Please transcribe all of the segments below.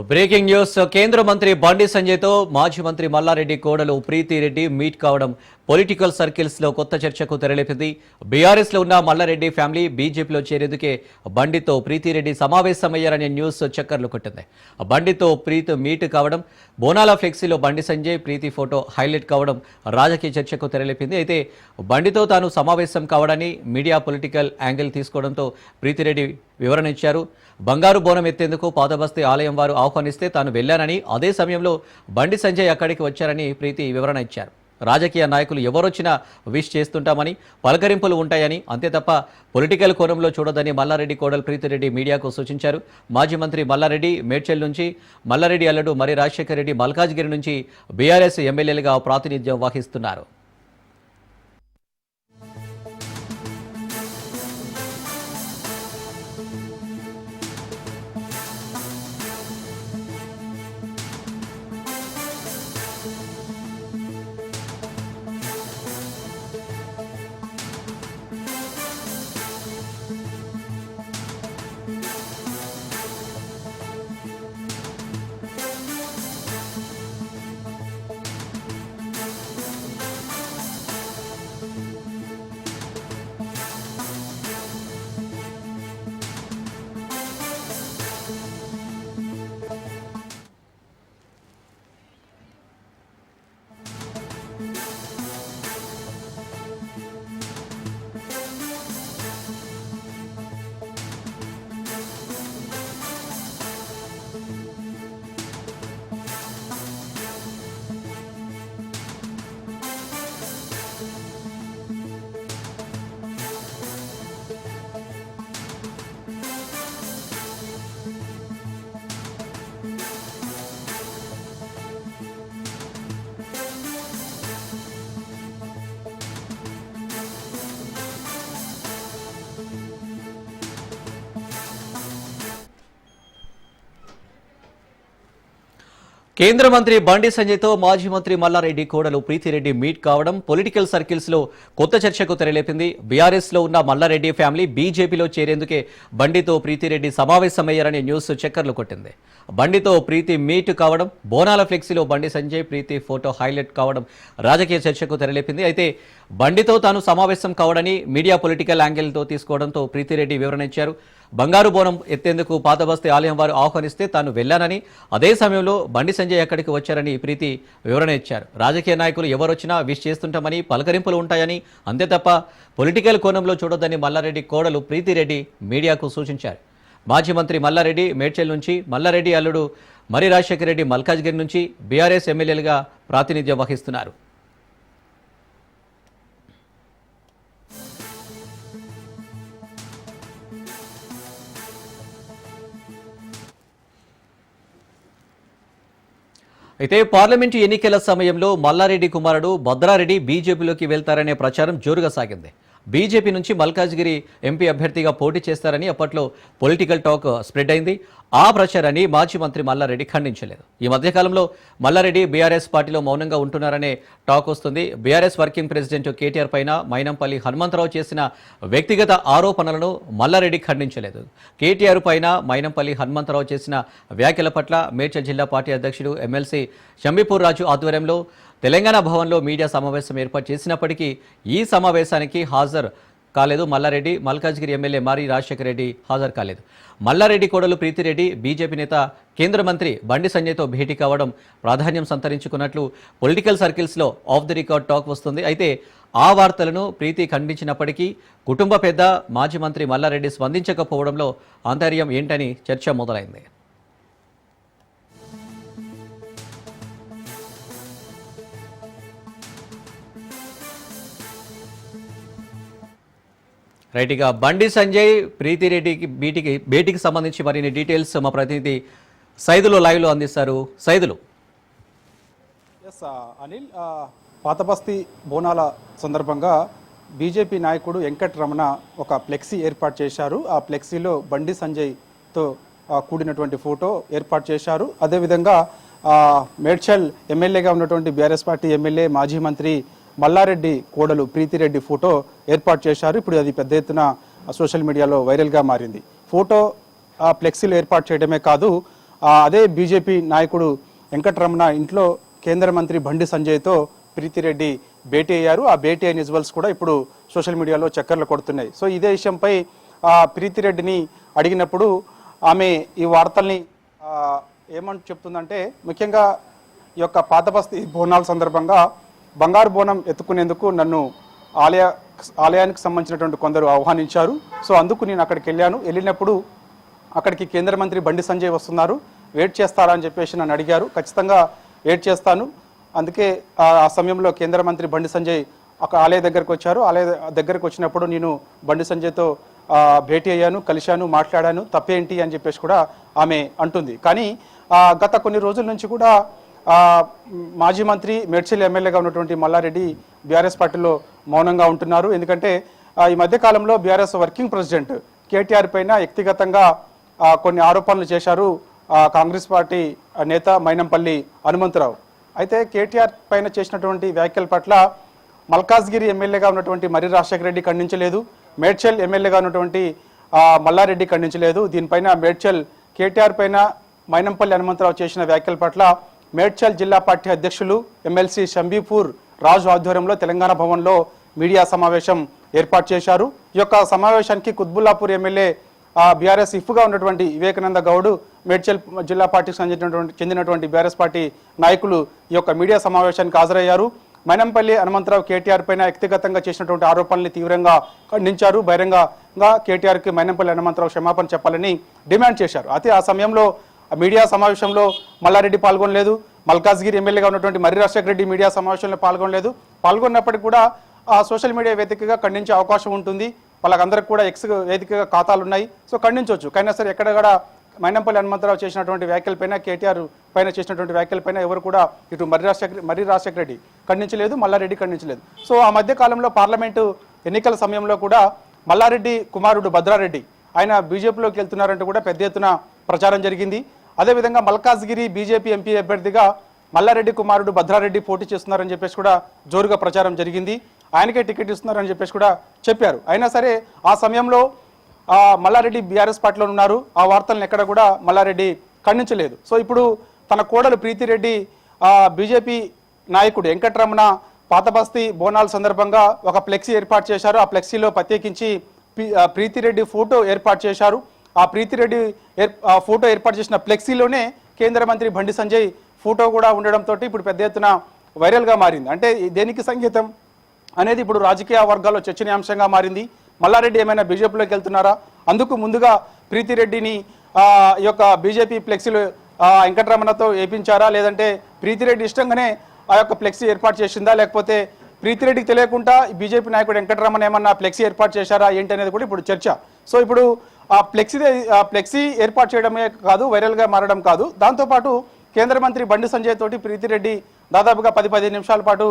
Breaking news. కేంద్ర మంత్రి బండి సంజయ్ తో మాజీ మంత్రి మల్లారెడ్డి కోడలు ప్రీతి రెడ్డి మీట్ కావడం పొలిటికల్ సర్కిల్స్ లో కొత్త చర్చకు తెరలేపింది. బీఆర్ఎస్ లో ఉన్న మల్లారెడ్డి ఫ్యామిలీ బీజేపీలో చేరేందుకే బండితో ప్రీతి రెడ్డి సమావేశమయ్యారనే న్యూస్ చక్కర్లు కొట్టింది. బండితో ప్రీతి మీట్ కావడం, బోనాల ఫ్లెక్సీలో బండి సంజయ్ ప్రీతి ఫోటో హైలైట్ కావడం రాజకీయ చర్చకు తెరలేపింది. అయితే బండితో తాను సమావేశం కావడాన్ని మీడియా పొలిటికల్ యాంగిల్ తీసుకోవడంతో ప్రీతి రెడ్డి వివరణ ఇచ్చారు. బంగారు బోనం ఎత్తేందుకు పాతబస్తీ ఆలయం వారు ఆహ్వానిస్తే తాను వెళ్లానని, అదే సమయంలో బండి సంజయ్ అక్కడికి వచ్చారని ప్రీతి వివరణ ఇచ్చారు. రాజకీయ నాయకులు ఎవరొచ్చినా విష్ చేస్తుంటామని, పలకరింపులు ఉంటాయని, అంతే తప్ప పొలిటికల్ కోణంలో చూడదని మల్లారెడ్డి కోడలు ప్రీతిరెడ్డి మీడియాకు సూచించారు. మాజీ మంత్రి మల్లారెడ్డి మేడ్చల్ నుంచి, మల్లారెడ్డి అల్లుడు మరి రాజశేఖర రెడ్డి మల్కాజ్గిరి నుంచి బీఆర్ఎస్ ఎమ్మెల్యేలుగా ప్రాతినిధ్యం వహిస్తున్నారు. కేంద్ర మంత్రి బండి సంజయ్ తో మాజీ మంత్రి మల్లారెడ్డి కోడలు ప్రీతిరెడ్డి మీట్ కావడం పొలిటికల్ సర్కిల్స్ లో కొత్త చర్చకు తెరలేపింది. బీఆర్ఎస్ లో ఉన్న మల్లారెడ్డి ఫ్యామిలీ బీజేపీలో చేరేందుకే బండితో ప్రీతిరెడ్డి సమావేశమయ్యారనే న్యూస్ చక్కర్లు కొట్టింది. బండితో ప్రీతి మీట్ కావడం, బోనాల ఫ్లెక్సీలో బండి సంజయ్ ప్రీతి ఫోటో హైలైట్ కావడం రాజకీయ చర్చకు తెరలేపింది. అయితే బండితో తాను సమావేశం కావడని మీడియా పొలిటికల్ యాంగిల్తో తీసుకోవడంతో ప్రీతిరెడ్డి వివరణ ఇచ్చారు. బంగారు బోనం ఎత్తేందుకు పాతబస్తీ ఆలయం వారు ఆహ్వానిస్తే తాను వెళ్లానని, అదే సమయంలో బండి సంజయ్ అక్కడికి వచ్చారని ప్రీతి వివరణ ఇచ్చారు. రాజకీయ నాయకులు ఎవరొచ్చినా విష్ చేస్తుంటామని, పలకరింపులు ఉంటాయని, అంతే తప్ప పొలిటికల్ కోణంలో చూడొద్దని మల్లారెడ్డి కోడలు ప్రీతిరెడ్డి మీడియాకు సూచించారు. మాజీ మంత్రి మల్లారెడ్డి మేడ్చల్ నుంచి, మల్లారెడ్డి అల్లుడు మరి రాజశేఖర రెడ్డి మల్కాజ్గిరి నుంచి బీఆర్ఎస్ ఎమ్మెల్యేలుగా ప్రాతినిధ్యం వహిస్తున్నారు. అయితే పార్లమెంటు ఎన్నికల సమయంలో మల్లారెడ్డి కుమారుడు భద్రారెడ్డి బీజేపీలోకి వెళ్తారనే ప్రచారం జోరుగా సాగింది. బీజేపీ నుంచి మల్కాజ్గిరి ఎంపీ అభ్యర్థిగా పోటీ చేస్తారని అప్పట్లో పొలిటికల్ టాక్ స్ప్రెడ్ అయింది. ఆ ప్రచారాన్ని మాజీ మంత్రి మల్లారెడ్డి ఖండించలేదు. ఈ మధ్యకాలంలో మల్లారెడ్డి బీఆర్ఎస్ పార్టీలో మౌనంగా ఉంటున్నారనే టాక్ వస్తుంది. బీఆర్ఎస్ వర్కింగ్ ప్రెసిడెంట్ కేటీఆర్ పైన మైనంపల్లి హనుమంతరావు చేసిన వ్యక్తిగత ఆరోపణలను మల్లారెడ్డి ఖండించలేదు. కేటీఆర్ పైన మైనంపల్లి హనుమంతరావు చేసిన వ్యాఖ్యల పట్ల మేడ్చల్ జిల్లా పార్టీ అధ్యక్షుడు ఎమ్మెల్సీ షంబీపూర్ రాజు ఆధ్వర్యంలో తెలంగాణ భవన్లో మీడియా సమావేశం ఏర్పాటు చేసినప్పటికీ ఈ సమావేశానికి హాజరు కాలేదు మల్లారెడ్డి. మల్కాజ్గిరి ఎమ్మెల్యే మరి రాజశేఖర రెడ్డి హాజరు కాలేదు. మల్లారెడ్డి కోడలు ప్రీతిరెడ్డి బీజేపీ నేత కేంద్ర మంత్రి బండి సంజయ్తో భేటీ కావడం ప్రాధాన్యం సంతరించుకున్నట్లు పొలిటికల్ సర్కిల్స్లో ఆఫ్ ది రికార్డ్ టాక్ వస్తుంది. అయితే ఆ వార్తలను ప్రీతి ఖండించినప్పటికీ కుటుంబ పెద్ద మాజీ మంత్రి మల్లారెడ్డి స్పందించకపోవడంలో ఆంతర్యం ఏంటని చర్చ మొదలైంది. రైట్గా బండి సంజయ్ ప్రీతిరెడ్డికి భేటీకి సంబంధించి మరిన్ని డీటెయిల్స్ మా ప్రతినిధి సైదులు లైవ్లో అందిస్తారు. సైదులు. అనిల్, పాతబస్తీ బోనాల సందర్భంగా బీజేపీ నాయకుడు వెంకటరమణ ఒక ఫ్లెక్సీ ఏర్పాటు చేశారు. ఆ ఫ్లెక్సీలో బండి సంజయ్తో కూడినటువంటి ఫోటో ఏర్పాటు చేశారు. అదేవిధంగా మేడ్చల్ ఎమ్మెల్యేగా ఉన్నటువంటి బీఆర్ఎస్ పార్టీ ఎమ్మెల్యే మాజీ మంత్రి మల్లారెడ్డి కోడలు ప్రీతిరెడ్డి ఫోటో ఏర్పాటు చేశారు. ఇప్పుడు అది పెద్ద ఎత్తున సోషల్ మీడియాలో వైరల్గా మారింది. ఫోటో ఫ్లెక్సీలు ఏర్పాటు చేయడమే కాదు, అదే బీజేపీ నాయకుడు వెంకటరమణ ఇంట్లో కేంద్ర మంత్రి బండి సంజయ్తో ప్రీతిరెడ్డి భేటీ అయ్యారు. ఆ భేటీ అయిన విజువల్స్ కూడా ఇప్పుడు సోషల్ మీడియాలో చక్కర్లు కొడుతున్నాయి. సో ఇదే విషయంపై ప్రీతిరెడ్డిని అడిగినప్పుడు ఆమె ఈ వార్తల్ని ఏమంటూ చెప్తుందంటే, ముఖ్యంగా ఈ యొక్క పాతబస్తీ బోనాల సందర్భంగా బంగారు బోనం ఎత్తుకునేందుకు నన్ను ఆలయానికి సంబంధించినటువంటి కొందరు ఆహ్వానించారు. సో అందుకు నేను అక్కడికి వెళ్ళినప్పుడు అక్కడికి కేంద్ర మంత్రి బండి సంజయ్ వస్తున్నారు, వెయిట్ చేస్తారా అని చెప్పేసి నన్ను అడిగారు. ఖచ్చితంగా వెయిట్ చేస్తాను. అందుకే ఆ సమయంలో కేంద్ర మంత్రి బండి సంజయ్ ఒక ఆలయ దగ్గరకు వచ్చారు. ఆలయ దగ్గరకు వచ్చినప్పుడు నేను బండి సంజయ్తో భేటీ అయ్యాను, కలిశాను, మాట్లాడాను. తప్పేంటి అని చెప్పేసి కూడా ఆమె అంటుంది. కానీ గత కొన్ని రోజుల నుంచి కూడా మాజీ మంత్రి మేడ్చల్ ఎమ్మెల్యేగా ఉన్నటువంటి మల్లారెడ్డి బీఆర్ఎస్ పార్టీలో మౌనంగా ఉంటున్నారు. ఎందుకంటే ఈ మధ్యకాలంలో బీఆర్ఎస్ వర్కింగ్ ప్రెసిడెంట్ కేటీఆర్ పైన వ్యక్తిగతంగా కొన్ని ఆరోపణలు చేశారు కాంగ్రెస్ పార్టీ నేత మైనంపల్లి హనుమంతరావు. అయితే కేటీఆర్ పైన చేసినటువంటి వ్యాఖ్యల పట్ల మల్కాజ్గిరి ఎమ్మెల్యేగా ఉన్నటువంటి మర్రి రాజశేఖర రెడ్డి ఖండించలేదు, మేడ్చల్ ఎమ్మెల్యేగా ఉన్నటువంటి మల్లారెడ్డి ఖండించలేదు. దీనిపైన మేడ్చల్ కేటీఆర్ పైన మైనంపల్లి హనుమంతరావు చేసిన వ్యాఖ్యల పట్ల మేడ్చల్ జిల్లా పార్టీ అధ్యక్షులు ఎమ్మెల్సీ షంబీపూర్ రాజు ఆధ్వర్యంలో తెలంగాణ భవన్లో మీడియా సమావేశం ఏర్పాటు చేశారు. ఈ యొక్క సమావేశానికి కుత్బుల్లాపూర్ ఎమ్మెల్యే బీఆర్ఎస్ ఇఫ్గా ఉన్నటువంటి వివేకానంద గౌడ్, మేడ్చల్ జిల్లా పార్టీకి చెందినటువంటి బీఆర్ఎస్ పార్టీ నాయకులు ఈ యొక్క మీడియా సమావేశానికి హాజరయ్యారు. మైనంపల్లి హనుమంతరావు కేటీఆర్ పైన వ్యక్తిగతంగా చేసినటువంటి ఆరోపణల్ని తీవ్రంగా ఖండించారు. బహిరంగంగా కేటీఆర్కి మైనంపల్లి హనుమంతరావు క్షమాపణ చెప్పాలని డిమాండ్ చేశారు. అయితే ఆ సమయంలో మీడియా సమావేశంలో మల్లారెడ్డి పాల్గొనలేదు. మల్కాజ్గిరి ఎమ్మెల్యేగా ఉన్నటువంటి మర్రి రాజశేఖర రెడ్డి మీడియా సమావేశంలో పాల్గొనలేదు. పాల్గొన్నప్పటికీ కూడా సోషల్ మీడియా వేదికగా ఖండించే అవకాశం ఉంటుంది. వాళ్ళకందరికి కూడా ఎక్స్ వేదికగా ఖాతాలు ఉన్నాయి. సో ఖండించవచ్చు. కానీ సరే ఎక్కడ కూడా మైనంపల్లి హనుమంతరావు చేసినటువంటి వ్యాఖ్యలపైన, కేటీఆర్ పైన చేసినటువంటి వ్యాఖ్యలపైన ఎవరు కూడా ఇటు మర్రి రాజశేఖర రెడ్డి ఖండించలేదు, మల్లారెడ్డి ఖండించలేదు. సో ఆ మధ్య కాలంలో పార్లమెంటు ఎన్నికల సమయంలో కూడా మల్లారెడ్డి కుమారుడు భద్రారెడ్డి ఆయన బీజేపీలోకి వెళ్తున్నారంటూ కూడా పెద్ద ఎత్తున ప్రచారం జరిగింది. అదేవిధంగా మల్కాజ్గిరి బీజేపీ ఎంపీ అభ్యర్థిగా మల్లారెడ్డి కుమారుడు భద్రారెడ్డి పోటీ చేస్తున్నారని చెప్పేసి కూడా జోరుగా ప్రచారం జరిగింది. ఆయనకే టికెట్ ఇస్తున్నారని చెప్పేసి కూడా చెప్పారు. అయినా సరే ఆ సమయంలో మల్లారెడ్డి బీఆర్ఎస్ పార్టీలో ఉన్నారు. ఆ వార్తలను ఎక్కడ కూడా మల్లారెడ్డి ఖండించలేదు. సో ఇప్పుడు తన కోడలు ప్రీతిరెడ్డి బీజేపీ నాయకుడు వెంకటరమణ పాతబస్తీ బోనాల సందర్భంగా ఒక ఫ్లెక్సీ ఏర్పాటు చేశారు. ఆ ఫ్లెక్సీలో ప్రత్యేకించి ప్రీతిరెడ్డి ఫోటో ఏర్పాటు చేశారు. ఆ ప్రీతిరెడ్డి ఫోటో ఏర్పాటు చేసిన ఫ్లెక్సీలోనే కేంద్ర మంత్రి బండి సంజయ్ ఫోటో కూడా ఉండడంతో ఇప్పుడు పెద్ద ఎత్తున వైరల్గా మారింది. అంటే దేనికి సంకేతం అనేది ఇప్పుడు రాజకీయ వర్గాల్లో చర్చనీయాంశంగా మారింది. మల్లారెడ్డి ఏమైనా బీజేపీలోకి వెళ్తున్నారా? అందుకు ముందుగా ప్రీతిరెడ్డిని ఈ యొక్క బీజేపీ ఫ్లెక్సీలు వెంకటరమణతో వేయించారా, లేదంటే ప్రీతిరెడ్డి ఇష్టంగానే ఆ యొక్క ఫ్లెక్సీ ఏర్పాటు చేసిందా, లేకపోతే ప్రీతిరెడ్డికి తెలియకుండా బీజేపీ నాయకుడు వెంకటరమణ ఏమన్నా ఫ్లెక్సీ ఏర్పాటు చేశారా ఏంటి అనేది కూడా ఇప్పుడు చర్చ. సో ఇప్పుడు ఆ ఫ్లెక్సీ ఏర్పాటు చేయడమే కాదు, వైరల్గా మారడం కాదు, దాంతోపాటు కేంద్ర మంత్రి బండి సంజయ్ తోటి ప్రీతిరెడ్డి దాదాపుగా 10-15 నిమిషాల పాటు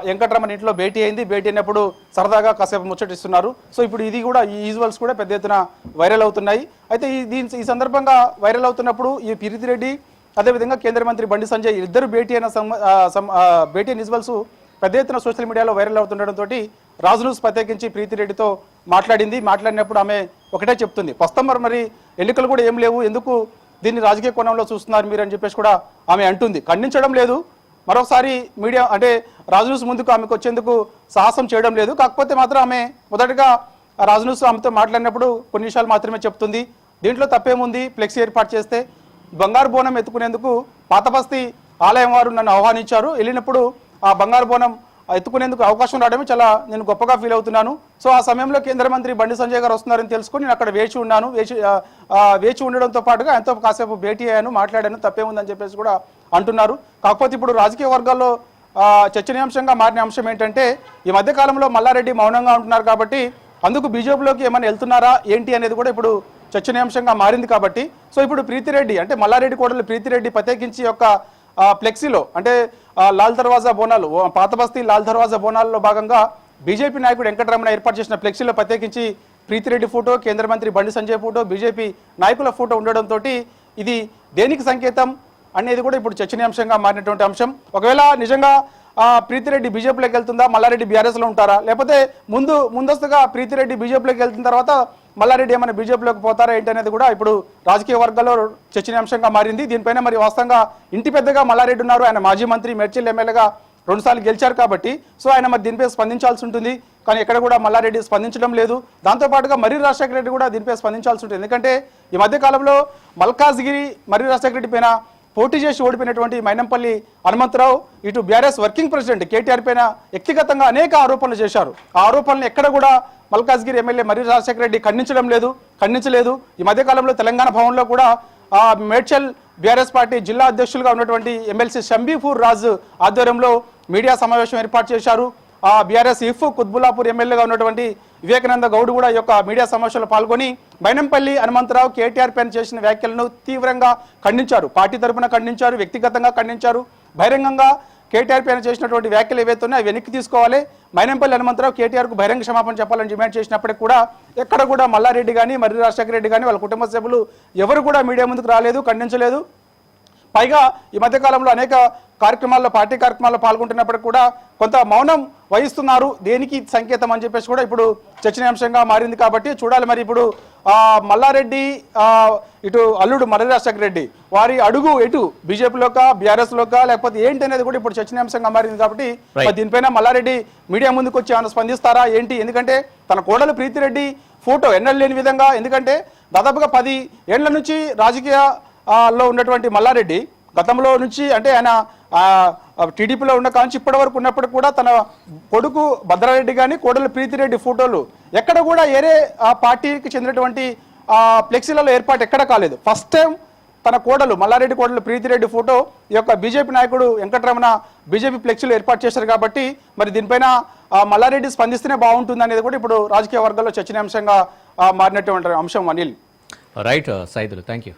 వెంకటరమణ ఇంట్లో భేటీ అయింది. భేటీ అయినప్పుడు సరదాగా కాసేపు ముచ్చటిస్తున్నారు. సో ఇప్పుడు ఇది కూడా ఈ విజువల్స్ కూడా పెద్ద ఎత్తున వైరల్ అవుతున్నాయి. అయితే ఈ సందర్భంగా వైరల్ అవుతున్నప్పుడు ఈ ప్రీతిరెడ్డి అదేవిధంగా కేంద్ర మంత్రి బండి సంజయ్ ఇద్దరు భేటీ అయిన విజువల్స్ పెద్ద ఎత్తున సోషల్ మీడియాలో వైరల్ అవుతుండడంతో రాజు న్యూస్ ప్రత్యేకించి ప్రీతిరెడ్డితో మాట్లాడినప్పుడు ఆమె ఒకటే చెప్తుంది, ప్రస్తుతం మరి ఎన్నికలు కూడా ఏం లేవు, ఎందుకు దీన్ని రాజకీయ కోణంలో చూస్తున్నారు మీరు అని చెప్పేసి కూడా ఆమె అంటుంది. ఖండించడం లేదు, మరొకసారి మీడియా అంటే రాజు న్యూస్ ముందుకు ఆమెకు వచ్చేందుకు సాహసం చేయడం లేదు. కాకపోతే మాత్రం ఆమె మొదటగా రాజు న్యూస్ ఆమెతో మాట్లాడినప్పుడు కొన్ని విషయాలు మాత్రమే చెప్తుంది. దీంట్లో తప్పేముంది, ఫ్లెక్సీ ఏర్పాటు చేస్తే బంగారు బోనం ఎత్తుకునేందుకు పాతబస్తీ ఆలయం వారు నన్ను ఆహ్వానించారు. వెళ్ళినప్పుడు ఆ బంగారు బోనం ఎత్తుకునేందుకు అవకాశం రావడమే చాలా నేను గొప్పగా ఫీల్ అవుతున్నాను. సో ఆ సమయంలో కేంద్ర మంత్రి బండి సంజయ్ గారు వస్తున్నారని తెలుసుకుని నేను అక్కడ వేచి ఉండడంతో పాటుగా ఎంతో కాసేపు భేటీ అయ్యాను, మాట్లాడాను, తప్పేముందని చెప్పేసి కూడా అంటున్నారు. కాకపోతే ఇప్పుడు రాజకీయ వర్గాల్లో చర్చనీయాంశంగా మారిన అంశం ఏంటంటే ఈ మధ్య కాలంలో మల్లారెడ్డి మౌనంగా ఉంటున్నారు కాబట్టి అందుకు బీజేపీలోకి ఏమైనా వెళ్తున్నారా ఏంటి అనేది కూడా ఇప్పుడు చర్చనీయాంశంగా మారింది. కాబట్టి సో ఇప్పుడు ప్రీతిరెడ్డి అంటే మల్లారెడ్డి కోడలు ప్రీతిరెడ్డి ప్రత్యేకించి యొక్క ఫ్లెక్సీలో అంటే లాల్ దర్వాజా బోనాలు పాతబస్తీ లాల్ దర్వాజా బోనాల్లో భాగంగా బీజేపీ నాయకుడు వెంకటరమణ ఏర్పాటు చేసిన ఫ్లెక్సీలో ప్రత్యేకించి ప్రీతిరెడ్డి ఫోటో, కేంద్ర మంత్రి బండి సంజయ్ ఫోటో, బీజేపీ నాయకుల ఫోటో ఉండడంతో ఇది దేనికి సంకేతం అనేది కూడా ఇప్పుడు చర్చనీయాంశంగా మారినటువంటి అంశం. ఒకవేళ నిజంగా ప్రీతిరెడ్డి బీజేపీలోకి వెళ్తుందా, మల్లారెడ్డి బీఆర్ఎస్లో ఉంటారా, లేకపోతే ముందస్తుగా ప్రీతిరెడ్డి బీజేపీలోకి వెళ్తున్న తర్వాత మల్లారెడ్డి ఏమైనా బీజేపీలోకి పోతారా ఏంటి అనేది కూడా ఇప్పుడు రాజకీయ వర్గాల్లో చర్చనీయాంశంగా మారింది. దీనిపైన మరి వాస్తవంగా ఇంటి పెద్దగా మల్లారెడ్డి ఉన్నారు. ఆయన మాజీ మంత్రి, మేడ్చల్ ఎమ్మెల్యేగా 2 సార్లు గెలిచారు కాబట్టి సో ఆయన మరి దీనిపై స్పందించాల్సి ఉంటుంది. కానీ ఎక్కడ కూడా మల్లారెడ్డి స్పందించడం లేదు. దాంతోపాటుగా మర్రి రాజశేఖర రెడ్డి కూడా దీనిపై స్పందించాల్సి ఉంటుంది. ఎందుకంటే ఈ మధ్య కాలంలో మల్కాజ్గిరి మర్రి రాజశేఖర రెడ్డి పైన పోటీ చేసి ఓడిపోయినటువంటి మైనంపల్లి హనుమంతరావు ఇటు బీఆర్ఎస్ వర్కింగ్ ప్రెసిడెంట్ కేటీఆర్ పైన వ్యక్తిగతంగా అనేక ఆరోపణలు చేశారు. ఆ ఆరోపణలు ఎక్కడ కూడా మల్కాజ్గిరి ఎమ్మెల్యే మర్రి రాజశేఖర రెడ్డి ఖండించలేదు. ఈ మధ్య కాలంలో తెలంగాణ భవన్లో కూడా మేడ్చల్ బీఆర్ఎస్ పార్టీ జిల్లా అధ్యక్షులుగా ఉన్నటువంటి ఎమ్మెల్సీ షంబీపూర్ రాజు ఆధ్వర్యంలో మీడియా సమావేశం ఏర్పాటు చేశారు. బీఆర్ఎస్ ఇఫ్ కుత్బుల్లాపూర్ ఎమ్మెల్యేగా ఉన్నటువంటి వివేకానంద గౌడ్ కూడా ఈ యొక్క మీడియా సమావేశంలో పాల్గొని మైనంపల్లి హనుమంతరావు కేటీఆర్ పైన చేసిన వ్యాఖ్యలను తీవ్రంగా ఖండించారు. పార్టీ తరఫున ఖండించారు, వ్యక్తిగతంగా ఖండించారు. బహిరంగంగా కేటీఆర్ పైన చేసినటువంటి వ్యాఖ్యలు ఏవైతే ఉన్నాయో అవి వెనక్కి తీసుకోవాలి. మైనంపల్లి హనుమంతరావు కేటీఆర్కు బహిరంగ క్షమాపణ చెప్పాలని డిమాండ్ చేసినప్పటికీ కూడా ఎక్కడ కూడా మల్లారెడ్డి కానీ మర్రి రాజశేఖర రెడ్డి కానీ వాళ్ళ కుటుంబ సభ్యులు ఎవరు కూడా మీడియా ముందుకు రాలేదు, ఖండించలేదు. పైగా ఈ మధ్యకాలంలో అనేక కార్యక్రమాల్లో పార్టీ కార్యక్రమాల్లో పాల్గొంటున్నప్పటికీ కూడా కొంత మౌనం వహిస్తున్నారు. దేనికి సంకేతం అని చెప్పేసి కూడా ఇప్పుడు చర్చనీయాంశంగా మారింది. కాబట్టి చూడాలి మరి ఇప్పుడు మల్లారెడ్డి ఇటు అల్లుడు మర్రి రాజశేఖర రెడ్డి వారి అడుగు ఎటు బీజేపీలోకా బీఆర్ఎస్లోకా లేకపోతే ఏంటి అనేది కూడా ఇప్పుడు చర్చనీయాంశంగా మారింది. కాబట్టి దీనిపైన మల్లారెడ్డి మీడియా ముందుకు వచ్చి ఏమైనా స్పందిస్తారా ఏంటి? ఎందుకంటే తన కోడలు ప్రీతిరెడ్డి ఫోటో ఎన్నడూ లేని విధంగా, ఎందుకంటే దాదాపుగా 10 ఏళ్ల నుంచి రాజకీయాల్లో ఉన్నటువంటి మల్లారెడ్డి గతంలో నుంచి అంటే ఆయన టీడీపీలో ఉన్న కాంచి ఇప్పటి వరకు ఉన్నప్పుడు కూడా తన కొడుకు భద్రారెడ్డి కానీ కోడలు ప్రీతిరెడ్డి ఫోటోలు ఎక్కడ కూడా ఏరే పార్టీకి చెందినటువంటి ఫ్లెక్సీలలో ఏర్పాటు ఎక్కడ కాలేదు. ఫస్ట్ టైం తన కోడలు మల్లారెడ్డి కోడలు ప్రీతిరెడ్డి ఫోటో ఈ యొక్క బీజేపీ నాయకుడు వెంకటరమణ బీజేపీ ఫ్లెక్సీలో ఏర్పాటు చేశారు. కాబట్టి మరి దీనిపైన మల్లారెడ్డి స్పందిస్తేనే బాగుంటుంది అనేది కూడా ఇప్పుడు రాజకీయ వర్గాల్లో చర్చనీయాంశంగా మారినటువంటి అంశం. Anil. Right Saidulu, thank you.